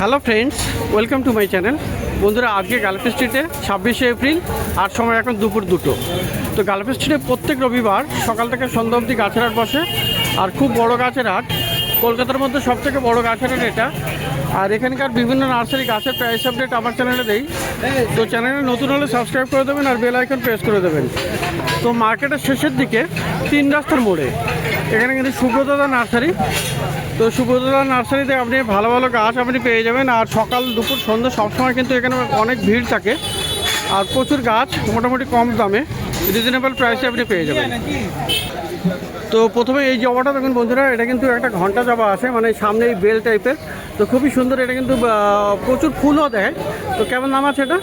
Hello friends, welcome to my channel. বন্ধুরা, আজকে গালফি স্ট্রিটে 26শে এপ্রিল, আর সময় এখন দুপুর 2টো। তো গালফি স্ট্রিটে প্রত্যেক রবিবার সকাল থেকে সন্ধ্যা অবধি গাছের হাট বসে, আর খুব বড় গাছের হাট। কলকাতার মধ্যে সবথেকে বড় গাছের হাট এটা। আর এখানকার বিভিন্ন নার্সারি গাছের প্রাইস আপডেট আমার চ্যানেলে দেই। তো চ্যানেলে নতুন হলে সাবস্ক্রাইব করে দেবেন আর বেল আইকন প্রেস করে দেবেন। তো মার্কেটের শেষের দিকে 3 রাস্তার মোড়ে এখানে কিন্তু সুব্রতদা নার্সারি। তো সুব্রতদা নার্সারিতে আপনি ভালো ভালো গাছ আপনি পেয়ে যাবেন। আর সকাল দুপুর সন্ধ্যা সবসময় কিন্তু এখানে অনেক ভিড় থাকে, আর প্রচুর গাছ মোটামুটি কম দামে রিজনেবল প্রাইসে আপনি পেয়ে যাবেন। তো প্রথমে এই জবাটা দেখুন বন্ধুরা, এটা কিন্তু একটা ঘন্টা জবা আছে, মানে সামনে এই বেল টাইপের। তো খুবই সুন্দর, এটা কিন্তু প্রচুর ফুলও দেয়। তো কেমন দাম আছে এটা?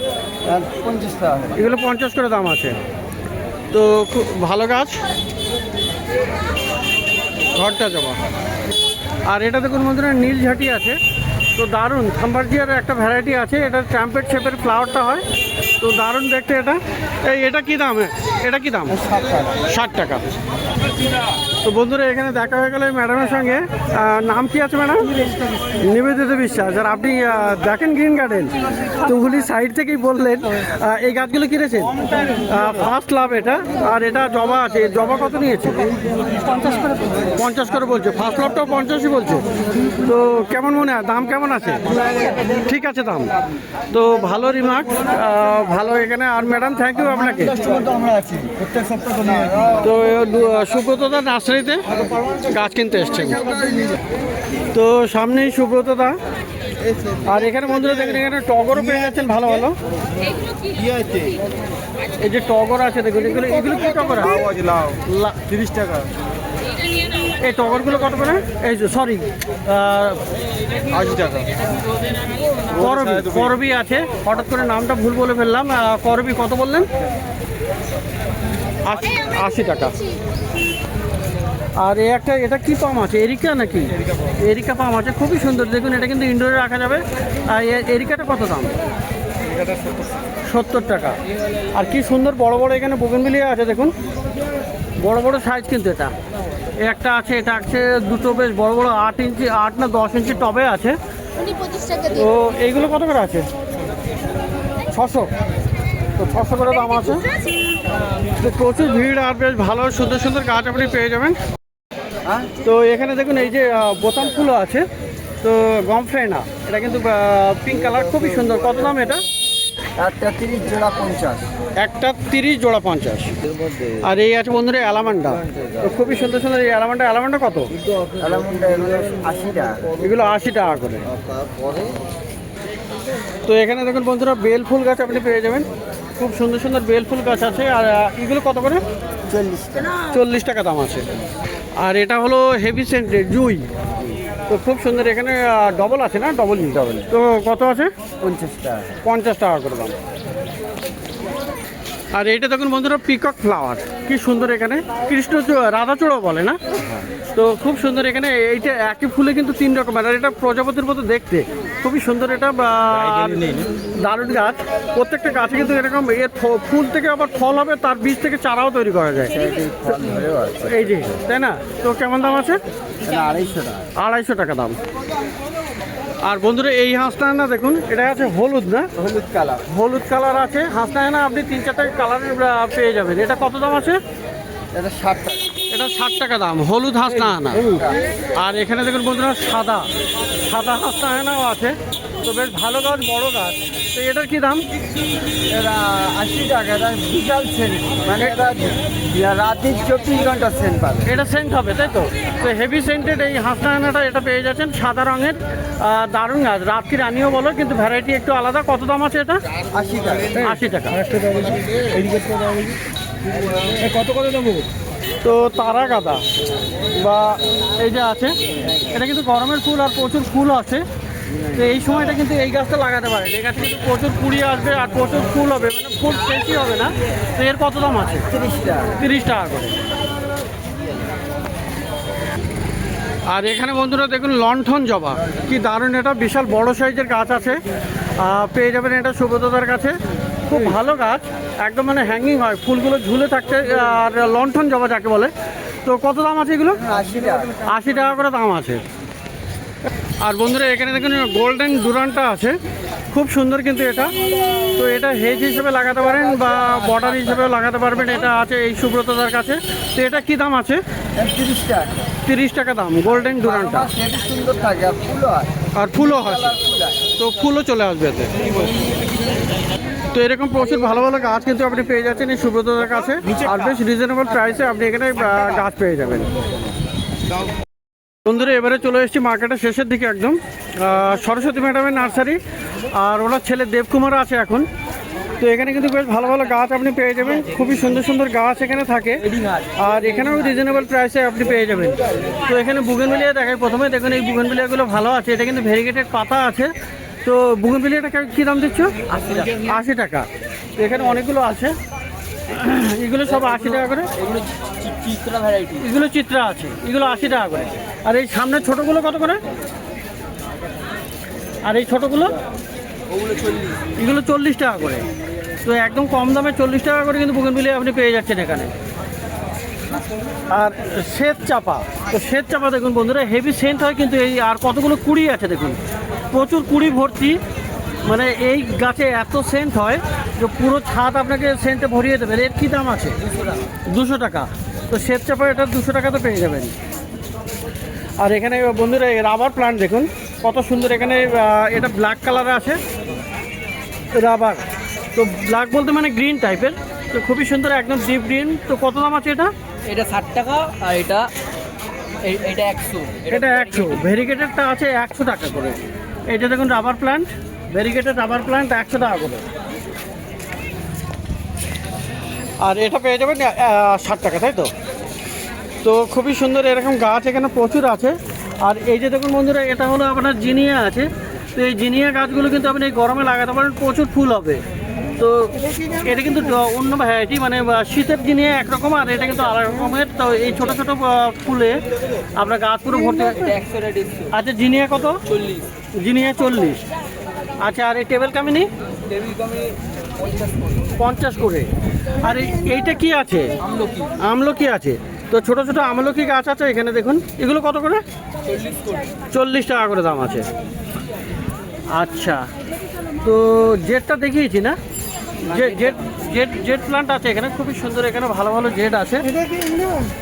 50 টাকা। এগুলো 50 করে দাম আছে। তো খুব ভালো গাছ, ঘরটা জবা। আর এটা দেখুন বন্ধুরা, নীল ঝাঁটি আছে। তো দারুণ, থাম্বারজিয়ার একটা ভ্যারাইটি আছে, এটা ট্রাম্পেট শেপের ফ্লাওয়ারটা হয়। তো দারুণ দেখতে এটা। এটা কি দাম? এটা কি দাম? 60 টাকা। তো বন্ধুরা, এখানে দেখা হয়ে গেল ম্যাডামের সঙ্গে। নাম কি আছে ম্যাডাম? নিবেদিত বিশ্বাস। আর আপনি দেখেন গ্রিন গার্ডেন, তো উনি সাইড থেকেই বললেন এই গাছগুলো কিনেছেন। ফার্স্ট লাভ এটা। আর এটা জবা আছে, জবা কত নিয়েছে? 50 করে বলছে। ফার্স্ট লাভটাও 50ই বলছে। তো কেমন মনে হয়, দাম কেমন আছে? ঠিক আছে দাম। তো ভালো রিমার্ক, ভালো এখানে। আর ম্যাডাম থ্যাংক ইউ আপনাকে। তো সুব্রতদা নার্সারিতে গাছ কিনতে এসছেন। তো সামনেই সুব্রতদা। আর এখানে বন্ধুরা দেখেন, এখানে টগরও পেয়ে যাচ্ছেন ভালো ভালো। এই যে টগর আছে দেখুন, এগুলো কি টগর? 30 টাকা। এই টগরগুলো কত করে? এই যে সরি, 80 টাকা। করবি আছে, হঠাৎ করে নামটা ভুল বলে ফেললাম। করবি কত বললেন? 80 টাকা। আর এটা কি পাম আছে? এরিকা নাকি? এরিকা পাম আছে, খুবই সুন্দর দেখুন। এটা কিন্তু ইনডোরে রাখা যাবে। আর এরিকাটা কত দাম? 70 টাকা। আর কি সুন্দর বড় বড় এখানে বোগেনভিলিয়া আছে দেখুন, বড় বড় সাইজ কিন্তু এটা। একটা আছে, এটা আছে দুটো বেশ বড় বড় 8 ইঞ্চি, 8 না 10 ইঞ্চি টবে আছে। তো এইগুলো কত করে আছে? 600। তো 600 করে দাম আছে। তো প্রচুর ভিড়, আর বেশ ভালো সুন্দর সুন্দর গাছ আপনি পেয়ে যাবেন। তো এখানে দেখুন এই যে বোতাম ফুলও আছে। তো গমফ্রেনা, এটা কিন্তু পিঙ্ক কালার, খুবই সুন্দর। কত দাম এটা? একটা 30 জোড়া 50। একটা 30 জোড়া 50। আর এই আছে বন্ধুরা অ্যালামান্ডা। তো খুবই সুন্দর সুন্দর এই অ্যালামান্ডা কত? অ্যালামন্ডা এগুলো 80 টাকা। এগুলো 80 টাকা করে। তো এখানে দেখুন বন্ধুরা, বেল ফুল গাছ আপনি পেয়ে যাবেন। খুব সুন্দর সুন্দর বেল ফুল গাছ আছে। আর এগুলো কত করে? 40 টাকা। 40 টাকা দাম আছে। আর এটা হলো হেভি সেন্টেড জুই। তো খুব সুন্দর, এখানে ডবল আছে না? ডবল। তো কত আছে? 50 টাকা। 50 টাকা করে দাম। আর এইটা দেখুন বন্ধুরা, পিকক ফ্লাওয়ার, কি সুন্দর। এখানে রাধাচূড়া বলে না? তো খুব সুন্দর। এখানে এইটা একই ফুলে কিন্তু 3 রকমের। আর এটা প্রজাপতির মতো দেখতে, খুবই সুন্দর। এটা দারুণ গাছ। প্রত্যেকটা গাছে কিন্তু এরকম এর ফুল থেকে আবার ফল হবে, তার বীজ থেকে চারাও তৈরি করা যায়। এই যে, তাই না? তো কেমন দাম আছে? 250 টাকা। 250 টাকা দাম। আর বন্ধুরা, এই হাঁসটা না দেখুন, এটা আছে হলুদ না? হলুদ কালার আছে হাঁসটা না। আপনি 3-4টা কালারের পেয়ে যাবেন। এটা কত দাম আছে? এটা 60 টাকা। এটা 60 টাকা দাম, হলুদ হাঁসটা আনা। আর এখানে দেখুন বন্ধুরা, সাদা হাঁসটা আনাও আছে। তো বেশ ভালো গাছ, বড় গাছ। তো এটার কি দাম? এটা 80 টাকা। এটা বিশাল সেন্ট, মানে এটা রাতে 24 ঘন্টা সেন্ট পাবে। এটা সেন্ট হবে, তাই তো? তো হেভি সেন্টেড এই হাঁসটা আনাটা এটা পেয়ে যাচ্ছেন, সাদা রঙের। দারুণ গাছ, রাত্রি রানিও বলো, কিন্তু ভ্যারাইটি একটু আলাদা। কত দাম আছে এটা? 80 টাকা। 80 টাকা। কত করে দেবো? তো তারা গাঁদা বা এই যে আছে, এটা কিন্তু গরমের ফুল, আর প্রচুর ফুল আছে। তো এই সময়টা কিন্তু এই গাছটা লাগাতে পারেন। এই গাছে কিন্তু প্রচুর কুড়ি আসবে, আর প্রচুর ফুল হবে, মানে ফুল বেশি হবে না। তো এর কত দাম আছে? 30 টাকা। 30 টাকা করে। আর এখানে বন্ধুরা দেখুন, লণ্ঠন জবা, কি দারুণ। এটা বিশাল বড় সাইজের গাছ আছে, পেয়ে যাবেন এটা সুব্রতদার কাছে। খুব ভালো গাছ, একদম মানে হ্যাঙ্গিং হয়, ফুলগুলো ঝুলে থাকতে। আর লণ্ঠন জবা যাকে বলে। তো কত দাম আছে এগুলো? 80 টাকা। 80 টাকা করে দাম আছে। আর বন্ধুরা এখানে দেখুন গোল্ডেন ডুরানটা আছে, খুব সুন্দর কিন্তু এটা। তো এটা হেজ হিসেবে লাগাতে পারেন বা বর্ডার হিসেবেও লাগাতে পারবেন, এটা আছে এই সুব্রতদার কাছে। তো এটা কি দাম আছে? 30 টাকা। 30 টাকা দাম গোল্ডেন ডুরানটা। সেটা সুন্দর থাকে আর ফুলও হয়। আর ফুলও হয়, ফুল হয়। তো ফুলও চলে আসবে এতে। তো এরকম প্রচুর ভালো ভালো গাছ কিন্তু আপনি পেয়ে যাচ্ছেন এই সুব্রতদার কাছে, আর বেশ রিজনেবল প্রাইসে আপনি এখানে গাছ পেয়ে যাবেন। বন্ধুরা এবারে চলে এসেছি মার্কেটের শেষের দিকে একদম, সরস্বতী ম্যাডামের নার্সারি, আর ওনার ছেলে দেবকুমার আছে এখন। তো এখানে কিন্তু বেশ ভালো ভালো গাছ আপনি পেয়ে যাবেন, খুবই সুন্দর সুন্দর গাছ এখানে থাকে, আর এখানেও রিজনেবল প্রাইসে আপনি পেয়ে যাবেন। তো এখানে বুগেনভিলিয়া দেখায় প্রথমে, দেখুন এই বুগেনভিলিয়াগুলো ভালো আছে, এটা কিন্তু ভেরিগেটেড পাতা আছে। তো বুগেনভিলিয়াটা কী দাম দিচ্ছ? 80 টাকা। তো এখানে অনেকগুলো আছে, এগুলো সব 80 টাকা করে। চিত্রা ভ্যারাইটি। এগুলো চিত্রা আছে, এগুলো 80 টাকা করে। আর এই সামনের ছোটোগুলো কত করে? আর এই ছোটোগুলো? ওগুলো 40। এগুলো 40 টাকা করে। তো একদম কম দামে 40 টাকা করে কিন্তু বুগেনভিলিয়া আপনি পেয়ে যাচ্ছেন এখানে। আর শ্বেত চাপা, তো শ্বেত চাপা দেখুন বন্ধুরা হেভি সেন্ট হয় কিন্তু এই, আর কতগুলো কুড়ি আছে দেখুন, প্রচুর কুড়ি ভর্তি। মানে এই গাছে এত সেন্ট হয় যে পুরো ছাদ আপনাকে সেন্টে ভরিয়ে দেবে। এর কী দাম আছে? 200 টাকা। তো শ্বেত চাপা এটা 200 টাকা তো পেয়ে যাবেন। আর এখানে বন্ধুরা রাবার প্লান্ট দেখুন কত সুন্দর, এখানে এটা ব্ল্যাক কালারে আছে রাবার। তো ব্ল্যাক বলতে মানে গ্রিন টাইপের, তো খুবই সুন্দর একদম ডিপ গ্রিন। তো কত দাম আছে এটা? এটা 60 টাকা আর এটা 100। এটা 100। ভেরিগেটেডটা আছে 100 টাকা করে। এটা দেখুন rubber plant, variegated rubber plant 100 টাকা করে। আর এটা পেয়ে যাবেন 60 টাকা, তাই তো? তো খুবই সুন্দর এরকম গাছ এখানে প্রচুর আছে। আর এই যে দেখুন বন্ধুরা এটা হলো আপনার জিনিয়া আছে। তো এই জিনিয়া গাছগুলো কিন্তু আপনি এই গরমে লাগাতে পারেন, প্রচুর ফুল হবে। তো এটা কিন্তু অন্য ভ্যারাইটি, মানে শীতের জিনিয়া একরকম আর এটা কিন্তু আলাদা রকমের। তো এই ছোটো ছোটো ফুলে আপনার গাছ পুরো ভর্তি। আচ্ছা জিনিয়া কত? 40। জিনিয়া 40। আচ্ছা আর এই টেবিল কামিনি? টেবিল কামি 50 করে। আর এইটা কি আছে? আমলকি। আমলকি আছে। তো ছোট ছোট আমলকি গাছ আছে এখানে দেখুন, এগুলো কত করে? 40 টাকা করে দাম আছে। আচ্ছা তো জেটটা দেখিয়েছি না, জেট জেট জেট প্লান্ট আছে এখানে, খুবই সুন্দর এখানে ভালো ভালো জেট আছে।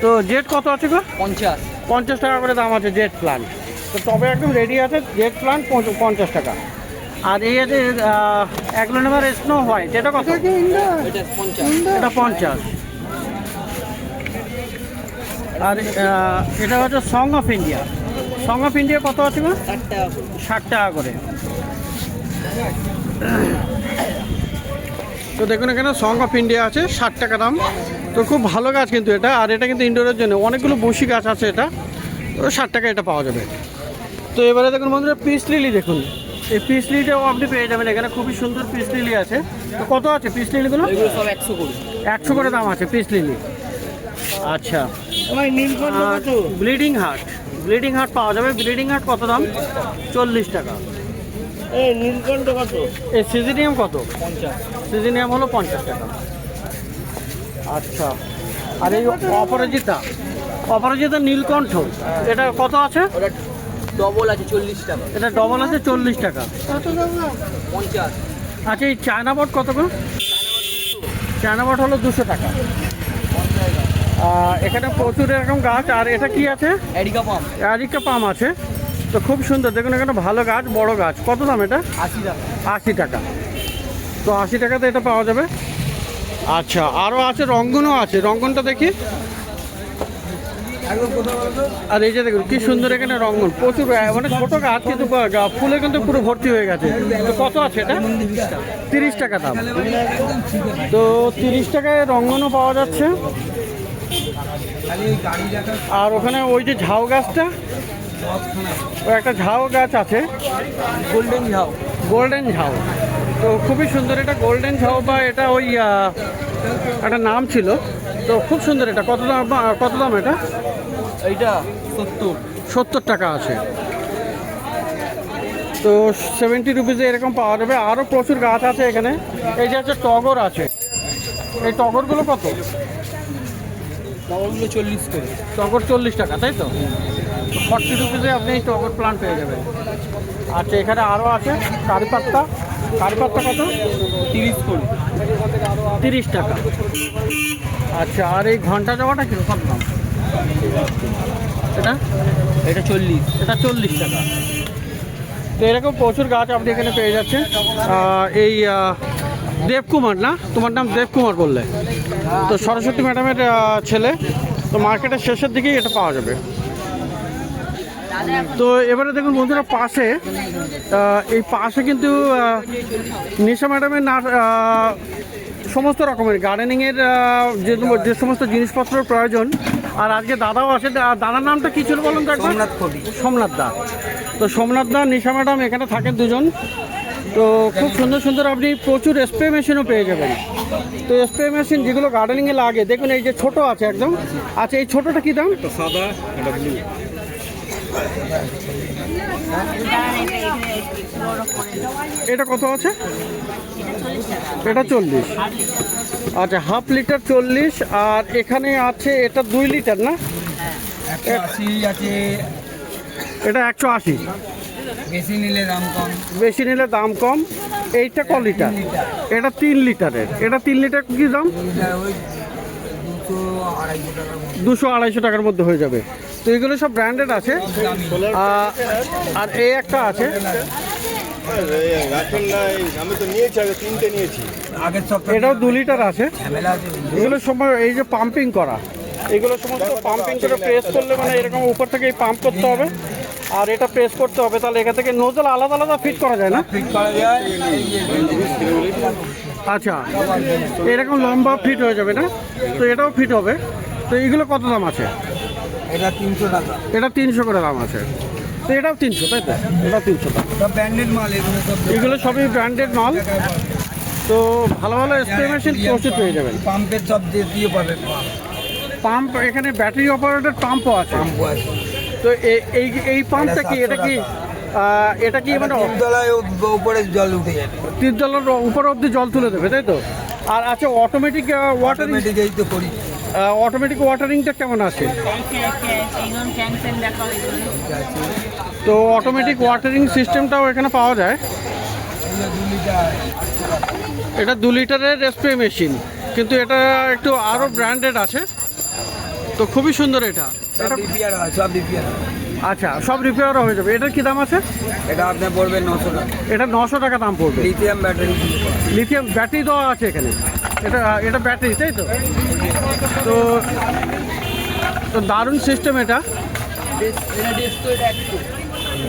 তো জেট কত আছে গো? 50 টাকা করে দাম আছে জেট প্লান্ট। তো তবে একদম রেডি আছে জেট প্লান্ট 50 টাকা। আর এই আছে অ্যাগ্লোনেমার স্নো হোয়াইট, এটা কত? এটা 50। আর এটা হচ্ছে song of India. Song of India কত আছে গো? 60 টাকা করে। তো দেখুন এখানে সং অফ ইন্ডিয়া আছে 60 টাকা দাম। তো খুব ভালো গাছ কিন্তু এটা, আর এটা কিন্তু ইনডোরের জন্য, অনেকগুলো বসি গাছ আছে এটা। তো 60 টাকা এটা পাওয়া যাবে। তো এবারে দেখুন বন্ধুরা পিস লিলি দেখুন, এই পিস লিলিটাও আপনি পেয়ে যাবেন এখানে, খুবই সুন্দর পিস লিলি আছে। তো কত আছে পিস লিলিগুলো? সব 100 করে। 100 করে দাম আছে পিস লিলি। আচ্ছা ব্লিডিং হার্ট, ব্লিডিং হার্ট পাওয়া যাবে। ব্লিডিং হার্ট কত দাম? 40 টাকা। নীলকণ্ঠ কত? এই সিজিনিয়াম কত? 50। সিজিনিয়াম হলো 50 টাকা। আচ্ছা আর এই অপরাজিতা, অপরাজিতা নীলকণ্ঠ এটা কত আছে? ওটা ডবল আছে 40 টাকা। এটা ডবল আছে 40 টাকা। 50। আচ্ছা এই চায়না বট কত করে? চায়না বট হলো 200 টাকা। এখানে প্রচুর এরকম গাছ। আর এটা কি আছে? এরিকা পাম। এরিকা পাম আছে। তো খুব সুন্দর দেখুন এখানে ভালো গাছ, বড় গাছ। কত দাম এটা? 80 টাকা। 80 টাকা। তো 80 টাকাতে এটা পাওয়া যাবে। আচ্ছা আরও আছে, রঙ্গনও আছে, রঙ্গনটা দেখি। আর এই যে দেখুন কি সুন্দর এখানে রঙ্গন, প্রচুর মানে ছোটো গাছ কিন্তু ফুলে কিন্তু পুরো ভর্তি হয়ে গেছে। তো কত আছে এটা? 30 টাকা দাম। তো 30 টাকায় রঙ্গনও পাওয়া যাচ্ছে। আর ওখানে ওই যে ঝাউ গাছটা, ওই একটা ঝাউ গাছ আছে, গোল্ডেন ঝাউ। গোল্ডেন ঝাউ। তো খুবই সুন্দর এটা গোল্ডেন ঝাউ, বা এটা ওই একটা নাম ছিল। তো খুব সুন্দর এটা। কত দাম? কত দাম এটা? এইটা 70 টাকা আছে। তো 70 রুপিসে এরকম পাওয়া যাবে। আরও প্রচুর গাছ আছে এখানে। এই যে হচ্ছে টগর আছে, এই টগরগুলো কত? টগরগুলো 40 করে। টগর 40 টাকা, তাই তো? 40 রুপিসে আপনি এই টগর প্লান্ট পেয়ে যাবেন। আচ্ছা, এখানে আরও আছে কারি পাত্তা। কারি পাত্তা কত? 30 করে। 30 টাকা। আচ্ছা, আর এই ঘন্টা জবাটা কীরকম দাম? এটা এটা 40। এটা 40 টাকা। তো এরকম প্রচুর গাছ আপনি এখানে পেয়ে যাচ্ছেন। এই দেবকুমার না, তোমার নাম দেবকুমার বললে, তো সরস্বতী ম্যাডামের ছেলে। তো মার্কেটের শেষের দিকেই এটা পাওয়া যাবে। তো এবারে দেখুন বন্ধুরা, পাশে এই পাশে কিন্তু নিশা ম্যাডামের সমস্ত রকমের গার্ডেনিংয়ের যে সমস্ত জিনিসপত্রের প্রয়োজন। আর আজকে দাদাও আছে। দাদার নামটা কী ছিল বলুন তো একবার? সোমনাথ দা। তো সোমনাথ দা, নিশা ম্যাডাম এখানে থাকেন দুজন। তো খুব সুন্দর সুন্দর আপনি প্রচুর স্প্রে মেশিনও পেয়ে যাবেন। তো স্প্রে মেশিন যেগুলো গার্ডেনিংয়ে লাগে, দেখুন এই যে ছোট আছে একদম। আচ্ছা, এই ছোটোটা কী দাম? সাদা, এটা ব্লু। এটা কত আছে? এটা 40। আচ্ছা, হাফ লিটার 40। আর এখানে আছে এটা 2 লিটার না? 180 আছে। এটা 180। বেশি নিলে দাম কম। বেশি নিলে দাম কম। এইটা ক লিটার? এটা 3 লিটারের। এটা 3 লিটার কী দাম? ওই 200-250 টাকার মধ্যে হয়ে যাবে। তো এগুলো সব ব্র্যান্ডেড আছে। আর এই একটা আছে, আমি তো নিয়েছি, আগে 3টে নিয়েছি। আগের সপ্তাহে এটাও 2 লিটার আছে। ঝামেলা আছে। এগুলো সময় এই যে পাম্পিং করা, এগুলো সমস্ত পাম্পিং করে প্রেস করলে মানে এরকম উপর থেকে পাম্প করতে হবে, আর এটা প্রেস করতে হবে। তাহলে এখান থেকে নোজল আলাদা আলাদা ফিট করা যায় না? ফিট করা যায়। আচ্ছা, এরকম লম্বা ফিট হয়ে যাবে না? তো এটাও ফিট হবে। তো এইগুলো কত দাম আছে? এটা 300 টাকা। এটা 300 করে দাম আছে। তো এটাও 300, তাই তো? এটাও 300 টাকা। সব ব্র্যান্ডেড মাল এগুলো সব। এগুলো সবই ব্র্যান্ডেড মাল। তো ভালো ভালো স্প্রে মেশিন প্রচুর পেয়ে যাবেন। পাম্পের সব দিয়ে পাবে। পাম্প এখানে ব্যাটারি অপারেটেড পাম্পও আছে। পাম্প আছে। তো এই পাম্পটা কি, এটা কি এটা কি মানে তলায় উপরে জল উঠে যাবে। 3 তলার উপর অবধি জল তুলে দেবে, তাই তো? আর আচ্ছা, অটোমেটিক ওয়াটারিং, অটোমেটিক এই তো করি। অটোমেটিক ওয়াটারিংটা কেমন আছে? তো অটোমেটিক ওয়াটারিং সিস্টেমটাও এখানে পাওয়া যায়। এগুলো 2 লিটার। এটা 2 লিটারের স্প্রে মেশিন, কিন্তু এটা একটু আরও ব্র্যান্ডেড আছে। তো খুবই সুন্দর এটা। সব রিপেয়ার হয়, সব রিপেয়ার। আচ্ছা, সব রিপেয়ারও হয়ে যাবে। এটার কী দাম আছে? এটা আপনার পড়বে 900 টাকা। এটা 900 টাকা দাম পড়বে। Lithium battery. লিথিয়াম ব্যাটারি দেওয়া আছে এখানে। এটা ব্যাটারি, তাই তো? তো দারুণ সিস্টেম এটা।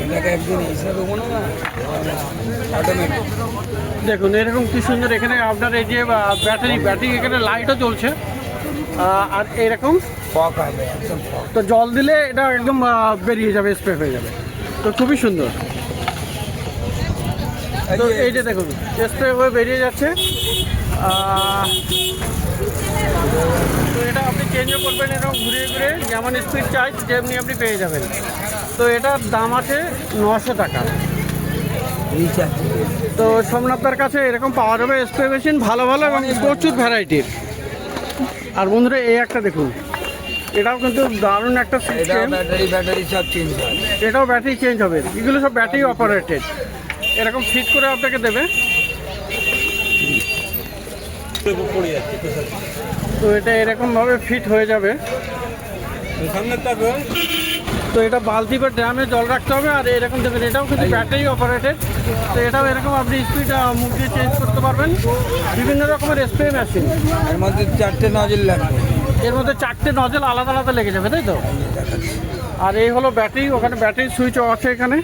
এটাকে একদিন এসে দেবো না, অটোমেটিক। দেখুন এরকম কি সুন্দর। এখানে আপনার এই যে ব্যাটারি এখানে লাইটও জ্বলছে। আর এরকম ফক হবে, একদম ফক। তো জল দিলে এটা একদম বেরিয়ে যাবে, স্প্রে হয়ে যাবে। তো খুবই সুন্দর। তো এই যে দেখুন স্প্রে হয়ে বেরিয়ে যাচ্ছে। তো এটা আপনি চেঞ্জও করবেন এরকম ঘুরিয়ে ঘুরে, যেমন স্পিড চাই তেমনি আপনি পেয়ে যাবেন। তো এটার দাম আছে 900 টাকা। রিচার্জ। তো সোমনাথদার কাছে এরকম পাওয়া যাবে স্প্রে মেশিন, ভালো ভালো এবং প্রচুর ভ্যারাইটির। আর বন্ধুরা এই একটা দেখুন, এটাও কিন্তু দারুণ একটা এটা সিস্টেম। ব্যাটারি সব চেঞ্জ হয়। এটাও ব্যাটারি চেঞ্জ হবে। এগুলো সব ব্যাটারি অপারেটেড। এরকম ফিট করে আপনাকে দেবে। তো এটা এরকমভাবে ফিট হয়ে যাবে। তো এটা বালতি বা ড্রামে জল রাখতে হবে। আর এরকম দেবেন, এটাও কিন্তু ব্যাটারি অপারেটেড। তো এটাও এরকম আপনি স্পিড মুখ দিয়ে চেঞ্জ করতে পারবেন। বিভিন্ন রকমের স্প্রে মেশিন। এর মধ্যে 4টে নজল লাগবে। এর মধ্যে 4টে নজল আলাদা আলাদা লেগে যাবে, তাই তো? আর এই হলো ব্যাটারি। ওখানে ব্যাটারি সুইচও আছে এখানে।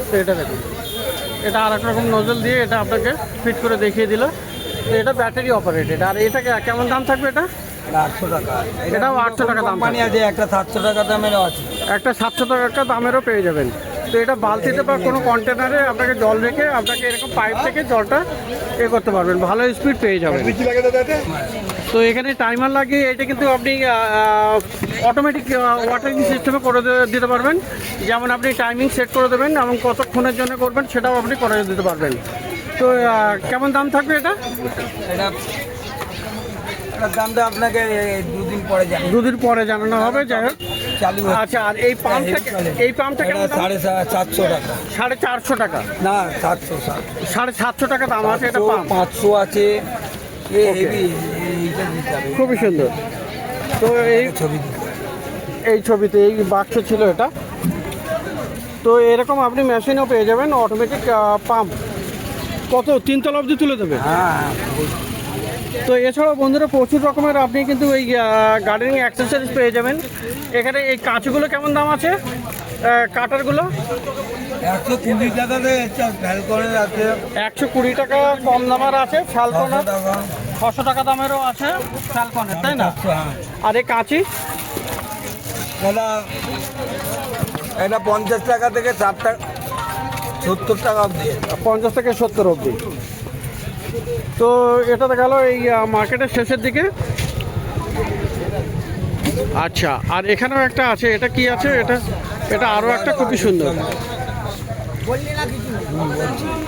তো এটা দেখুন, এটা আর এক রকম নজল দিয়ে এটা আপনাকে ফিট করে দেখিয়ে দিল। তো এটা ব্যাটারি অপারেটেড। আর এটাকে কেমন দাম থাকবে? এটা 800 টাকা। এটাও 800 টাকা দাম কোম্পানি আছে, একটা 700 টাকা দামেরও আছে। একটা 700 টাকা দামেরও পেয়ে যাবেন। তো এটা বালতিতে বা কোনো কন্টেনারে আপনাকে জল রেখে আপনাকে এরকম পাইপ থেকে জলটা করতে পারবেন, ভালো স্পিড পেয়ে যাবেন। তো এখানে টাইমার লাগিয়ে এটা কিন্তু আপনি অটোমেটিক ওয়াটারিং সিস্টেমে করে দিতে পারবেন। যেমন আপনি টাইমিং সেট করে দেবেন এবং কতক্ষণের জন্য করবেন সেটাও আপনি করে দিতে পারবেন। তো কেমন দাম থাকবে এটা? এটা এটার দামটা আপনাকে দুদিন পরে জানি দুদিন পরে জানানো হবে, যাই হোক। চালু আচ্ছা, আর এই পাম্পটা এই পাম্পটা কেমন দাম? 450 টাকা 450 টাকা, না 700 750 টাকা দাম আছে এটা পাম্প। 500 আছে এইটা দিতে হবে খুবই সুন্দর। তো ছবি এই ছবিতে এই বাক্স ছিল এটা। তো এরকম আপনি মেশিনও পেয়ে যাবেন, অটোমেটিক পাম্প, কত 3 তলা অবধি তুলে দেবে। হ্যাঁ তো এছাড়াও বন্ধুরা প্রচুর রকমের আপনি কিন্তু এই গার্ডেনিং অ্যাক্সেসরিজ পেয়ে যাবেন এখানে। এই কাঁচিগুলো কেমন দাম আছে, কাটারগুলো? 120 টাকাতে ফ্যালকনের আছে 120 টাকা কম দামের আছে, ফ্যালকনের টাকা 600 টাকা দামেরও আছে ফ্যালকনের, তাই না? আর এই কাঁচি এটা 50 টাকা থেকে 70 টাকা অবধি 50 থেকে 70 অবধি। তো এটা তো গেল এই মার্কেটের শেষের দিকে। আচ্ছা, আর এখানেও একটা আছে, এটা কি আছে? এটা আরও একটা খুবই সুন্দর।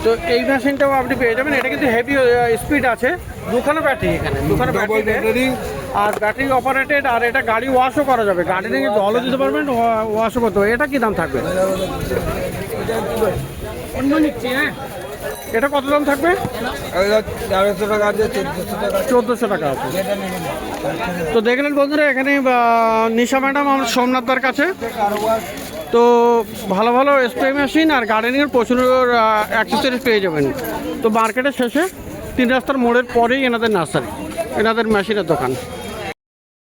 তো এই মেশিনটাও আপনি পেয়ে যাবেন, এটা কিন্তু হেভি স্পিড আছে, দুখানে ব্যাটারি, এখানে দুখানে ব্যাটারি আর ব্যাটারি অপারেটেড। আর এটা গাড়ি ওয়াশও করা যাবে, গার্ডেনিংয়ে জলও দিতে পারবেন, ওয়াশও করতে হবে। এটা কি দাম থাকবে? এটা কত দাম থাকবে? 1300 টাকা আছে 1400 টাকা 1400 টাকা আছে। তো দেখলেন বন্ধুরা, এখানে নিশা ম্যাডাম আমার সোমনাথদার কাছে তো ভালো ভালো স্প্রে মেশিন আর গার্ডেনিংয়ের প্রচুর অ্যাক্সেসরিজ পেয়ে যাবেন। তো মার্কেটের শেষে 3 রাস্তার মোড়ের পরেই এনাদের নার্সারি, এনাদের মেশিনের দোকান।